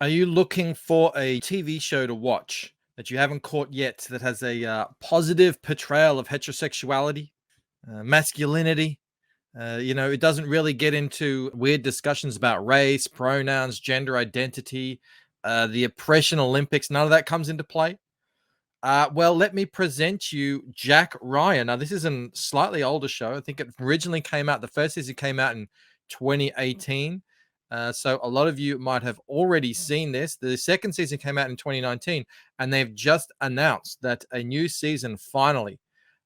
Are you looking for a TV show to watch that you haven't caught yet that has a positive portrayal of heterosexuality, masculinity? It doesn't really get into weird discussions about race, pronouns, gender identity, the oppression Olympics. None of that comes into play. Well, let me present you Jack Ryan. Now, this is a slightly older show. I think it originally came out, the first season came out in 2018. So a lot of you might have already seen this. The second season came out in 2019, and they've just announced that a new season finally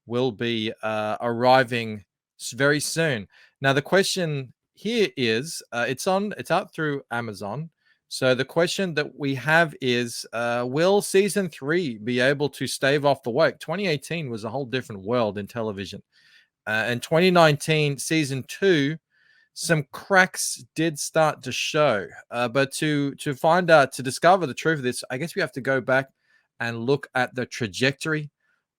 will be arriving very soon. Now, the question here is, it's out through Amazon. So the question that we have is, will season 3 be able to stave off the work? 2018 was a whole different world in television. In 2019, season 2, some cracks did start to show. But to find out, to discover the truth of this, I guess we have to go back and look at the trajectory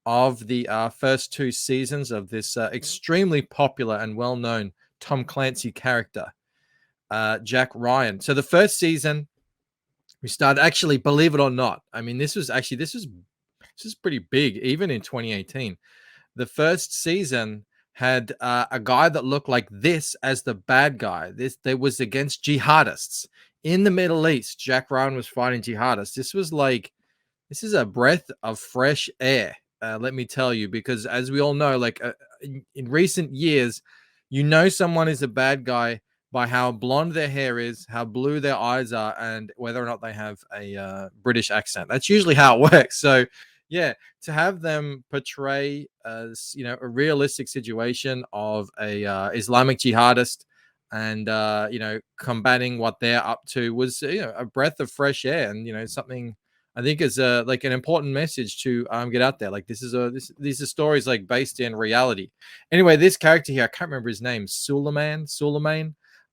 of the first 2 seasons of this extremely popular and well-known Tom Clancy character, Jack Ryan. So the first season, we started, actually, believe it or not, I mean, this is pretty big, even in 2018. The first season had a guy that looked like this as the bad guy. There was against jihadists in the Middle East. Jack Ryan was fighting jihadists. This is a breath of fresh air. Let me tell you, because as we all know, in recent years, someone is a bad guy by how blonde their hair is, how blue their eyes are, and whether or not they have a British accent. That's usually how it works. So, yeah, to have them portray a realistic situation of a Islamic jihadist and combating what they're up to was a breath of fresh air, and something I think is like an important message to get out there. Like these are stories like based in reality. Anyway, this character here, I can't remember his name, Suleiman.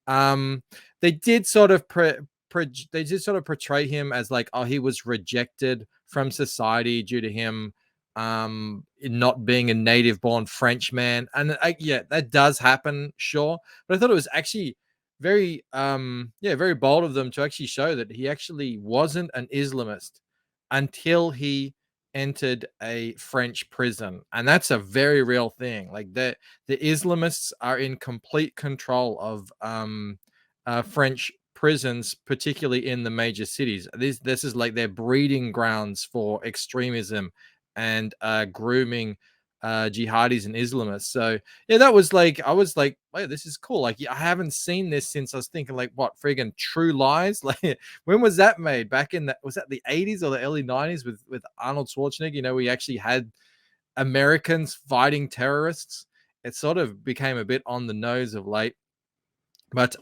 They did sort of portray him as like, oh, he was rejected from society due to him not being a native born Frenchman. And yeah, that does happen, sure. But I thought it was actually very very bold of them to actually show that he actually wasn't an Islamist until he entered a French prison. And that's a very real thing. Like the Islamists are in complete control of French prisons, particularly in the major cities. This is like their breeding grounds for extremism and grooming jihadis and Islamists. So yeah, I was like, wait, this is cool. Like, I haven't seen this since I was thinking, like, what, friggin' True Lies? Like, when was that made? Back in was that the 80s or the early 90s with Arnold Schwarzenegger? We actually had Americans fighting terrorists. It sort of became a bit on the nose of late. But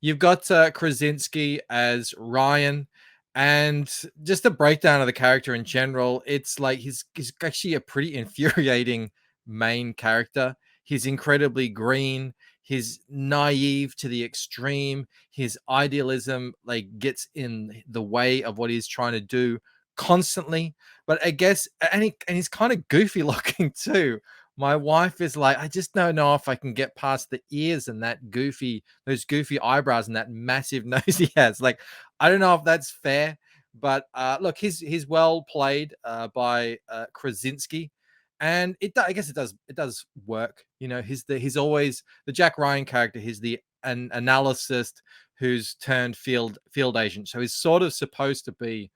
you've got Krasinski as Ryan. And just a breakdown of the character in general, it's like he's actually a pretty infuriating main character. He's incredibly green. He's naive to the extreme. His idealism like gets in the way of what he's trying to do constantly. But I guess, and he's kind of goofy looking too. My wife is like, I just don't know if I can get past the ears and those goofy eyebrows and that massive nose he has. Like, I don't know if that's fair, but look, he's well played by Krasinski, and I guess it does work. He's always the Jack Ryan character. He's an analyst who's turned field agent, so he's sort of supposed to be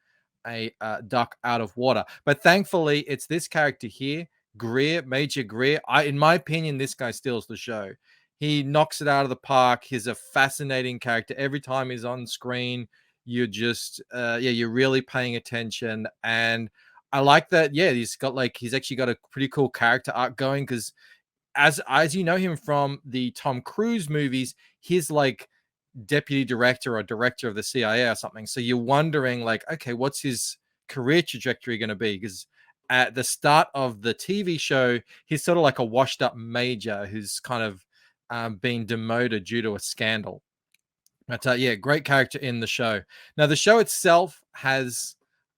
a duck out of water. But thankfully, it's this character here, Major Greer. In my opinion, this guy steals the show. He knocks it out of the park. He's a fascinating character. Every time he's on screen, you're just you're really paying attention. And I like that. Yeah, he's actually got a pretty cool character arc going, because as you know him from the Tom Cruise movies, he's like deputy director or director of the CIA or something. So you're wondering, like, okay, what's his career trajectory going to be? Because at the start of the TV show, he's sort of like a washed up major who's kind of been demoted due to a scandal. But yeah, great character in the show. Now, the show itself has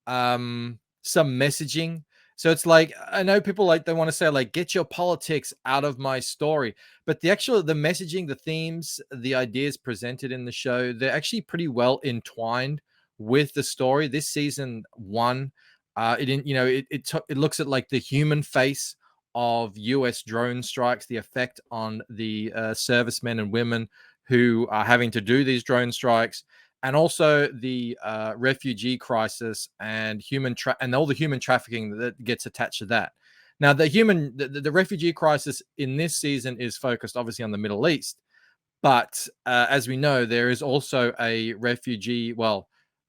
some messaging. So it's like, I know people they want to say, like, get your politics out of my story. But the messaging, the themes, the ideas presented in the show, they're actually pretty well entwined with the story. This season one, it looks at like the human face of U.S. drone strikes, the effect on the servicemen and women who are having to do these drone strikes, and also the refugee crisis and and all the human trafficking that gets attached to that. Now, the refugee crisis in this season is focused obviously on the Middle East, but as we know, there is also a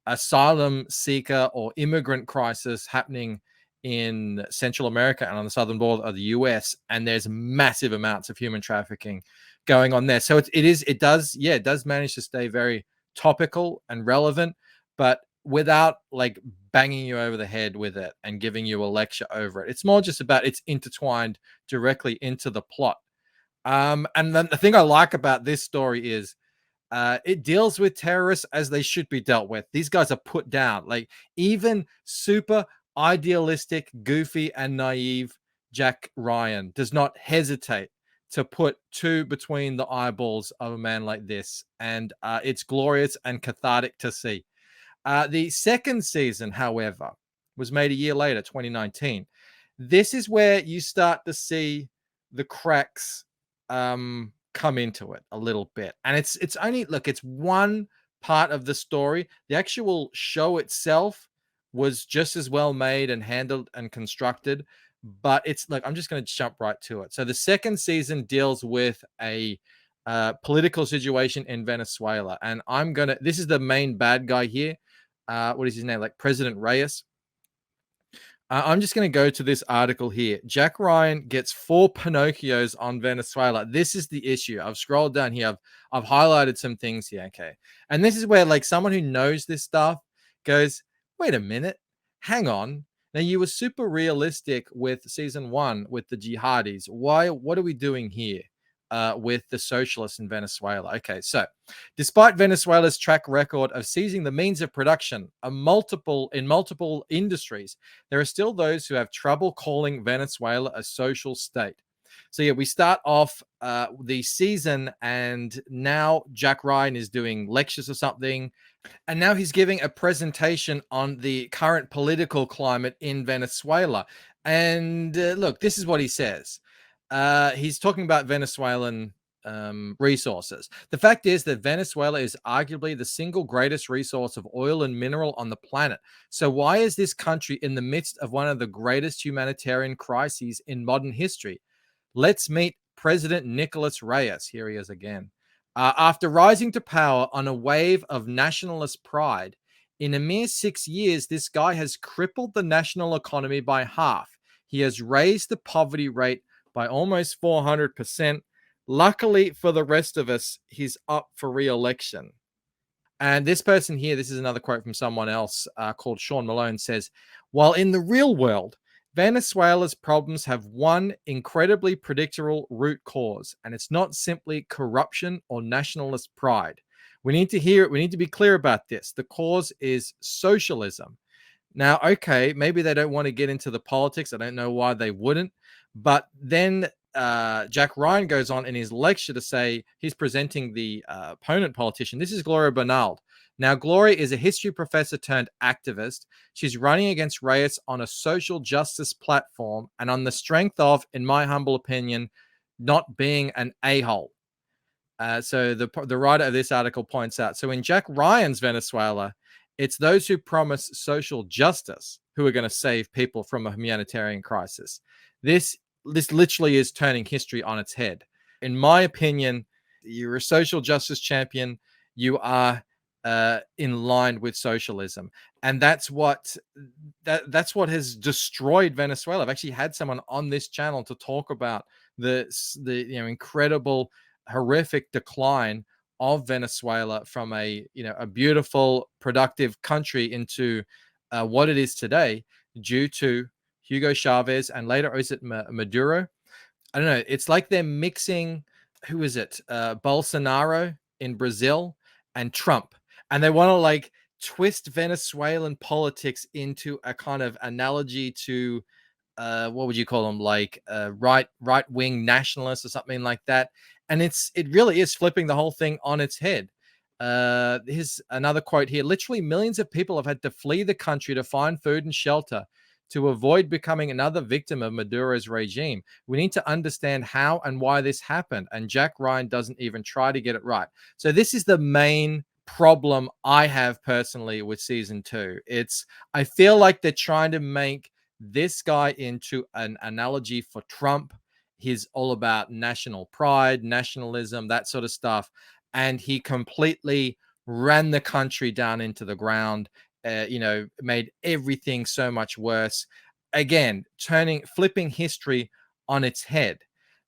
asylum seeker or immigrant crisis happening in Central America and on the southern border of the US, and there's massive amounts of human trafficking going on there. So it does manage to stay very topical and relevant, but without like banging you over the head with it and giving you a lecture over it. It's more just about it's intertwined directly into the plot. And then the thing I like about this story is it deals with terrorists as they should be dealt with. These guys are put down. Like even super idealistic, goofy, and naive Jack Ryan does not hesitate to put two between the eyeballs of a man like this. And it's glorious and cathartic to see. The second season, however, was made a year later, 2019. This is where you start to see the cracks come into it a little bit. And it's only, look, it's one part of the story. The actual show itself was just as well made and handled and constructed, but it's like, I'm just going to jump right to it. So the second season deals with a political situation in Venezuela, and this is the main bad guy here. What is his name? Like President Reyes. I'm just going to go to this article here. Jack Ryan gets 4 Pinocchios on Venezuela. This is the issue. I've scrolled down here. I've highlighted some things here. Okay. And this is where like someone who knows this stuff goes, wait a minute, hang on. Now you were super realistic with season 1 with the jihadis. What are we doing here? With the socialists in Venezuela. Okay, so despite Venezuela's track record of seizing the means of production in multiple industries, there are still those who have trouble calling Venezuela a social state. So yeah, we start off the season, and now Jack Ryan is doing lectures or something, and now he's giving a presentation on the current political climate in Venezuela. And look, this is what he says. He's talking about Venezuelan resources. The fact is that Venezuela is arguably the single greatest resource of oil and mineral on the planet. So why is this country in the midst of one of the greatest humanitarian crises in modern history? Let's meet President Nicolas Reyes. Here he is again. After rising to power on a wave of nationalist pride, in a mere 6 years, this guy has crippled the national economy by half. He has raised the poverty rate by almost 400%. Luckily for the rest of us, he's up for re-election. And this person here, this is another quote from someone else called Sean Malone, says, while in the real world, Venezuela's problems have one incredibly predictable root cause, and it's not simply corruption or nationalist pride. We need to hear it. We need to be clear about this. The cause is socialism. Now, okay, maybe they don't want to get into the politics. I don't know why they wouldn't. But then Jack Ryan goes on in his lecture to say he's presenting the opponent politician. This is Gloria Bernald. Now, Gloria is a history professor turned activist. She's running against Reyes on a social justice platform and on the strength of, in my humble opinion, not being an a-hole. So the writer of this article points out, so in Jack Ryan's Venezuela, it's those who promise social justice who are going to save people from a humanitarian crisis. This literally is turning history on its head. In my opinion, you're a social justice champion. You are in line with socialism, and that's what has destroyed Venezuela. I've actually had someone on this channel to talk about the incredible, horrific decline of Venezuela from a beautiful, productive country into what it is today, due to Hugo Chavez and later, is it Maduro? I don't know. It's like they're mixing, who is it? Bolsonaro in Brazil and Trump. And they want to like twist Venezuelan politics into a kind of analogy to, what would you call them? Like right-wing nationalists or something like that. And it really is flipping the whole thing on its head. Here's another quote here. Literally, millions of people have had to flee the country to find food and shelter to avoid becoming another victim of Maduro's regime. We need to understand how and why this happened. And Jack Ryan doesn't even try to get it right. So this is the main problem I have personally with season 2. I feel like they're trying to make this guy into an analogy for Trump. He's all about national pride, nationalism, that sort of stuff. And he completely ran the country down into the ground, made everything so much worse. Again, flipping history on its head.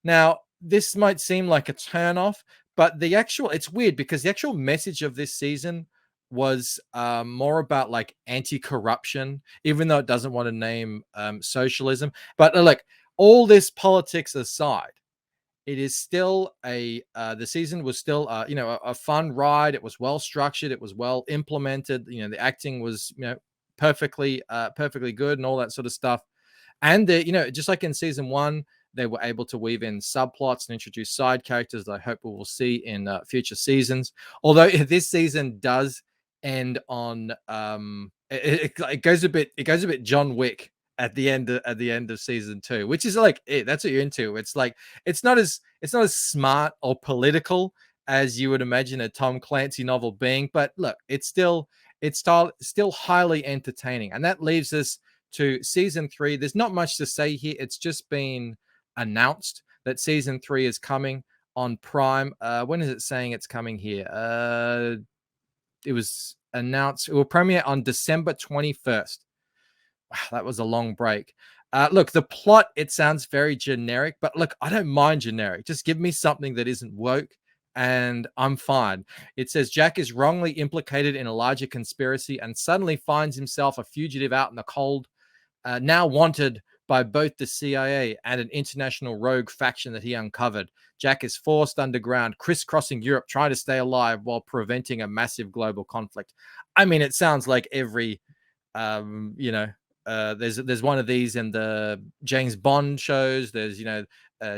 Now, this might seem like a turnoff, but it's weird because the actual message of this season was more about like anti-corruption, even though it doesn't want to name socialism. But like all this politics aside, it is still the season was still a fun ride. It was well structured, it was well implemented. The acting was perfectly good and all that sort of stuff. And just like in season 1, they were able to weave in subplots and introduce side characters that I hope we will see in future seasons. Although this season does end on it goes a bit John Wick at the end of season 2, which is like that's what you're into. It's like it's not as smart or political as you would imagine a Tom Clancy novel being, but look, it's still highly entertaining. And that leaves us to season 3. There's not much to say here. It's just been announced that season 3 is coming on Prime. When is it saying it's coming here? It was announced. It will premiere on December 21st. Wow, that was a long break. Look, the plot, it sounds very generic, but look, I don't mind generic. Just give me something that isn't woke and I'm fine. It says Jack is wrongly implicated in a larger conspiracy and suddenly finds himself a fugitive out in the cold, now wanted by both the CIA and an international rogue faction that he uncovered. Jack is forced underground, crisscrossing Europe, trying to stay alive while preventing a massive global conflict. I mean, it sounds like every, there's one of these in the James Bond shows. There's,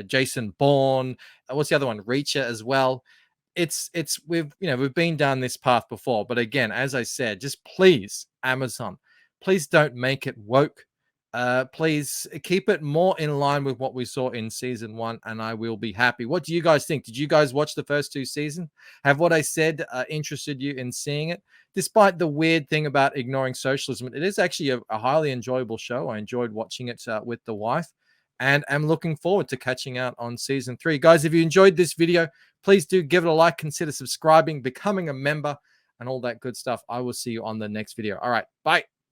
Jason Bourne. What's the other one? Reacher as well. We've been down this path before, but again, as I said, just please, Amazon, please don't make it woke. Please keep it more in line with what we saw in season 1, and I will be happy. What do you guys think? Did you guys watch the first 2 seasons? Have what I said interested you in seeing it? Despite the weird thing about ignoring socialism, it is actually a highly enjoyable show. I enjoyed watching it with the wife, and I'm looking forward to catching out on season 3. Guys, if you enjoyed this video, please do give it a like, consider subscribing, becoming a member, and all that good stuff. I will see you on the next video. All right, bye.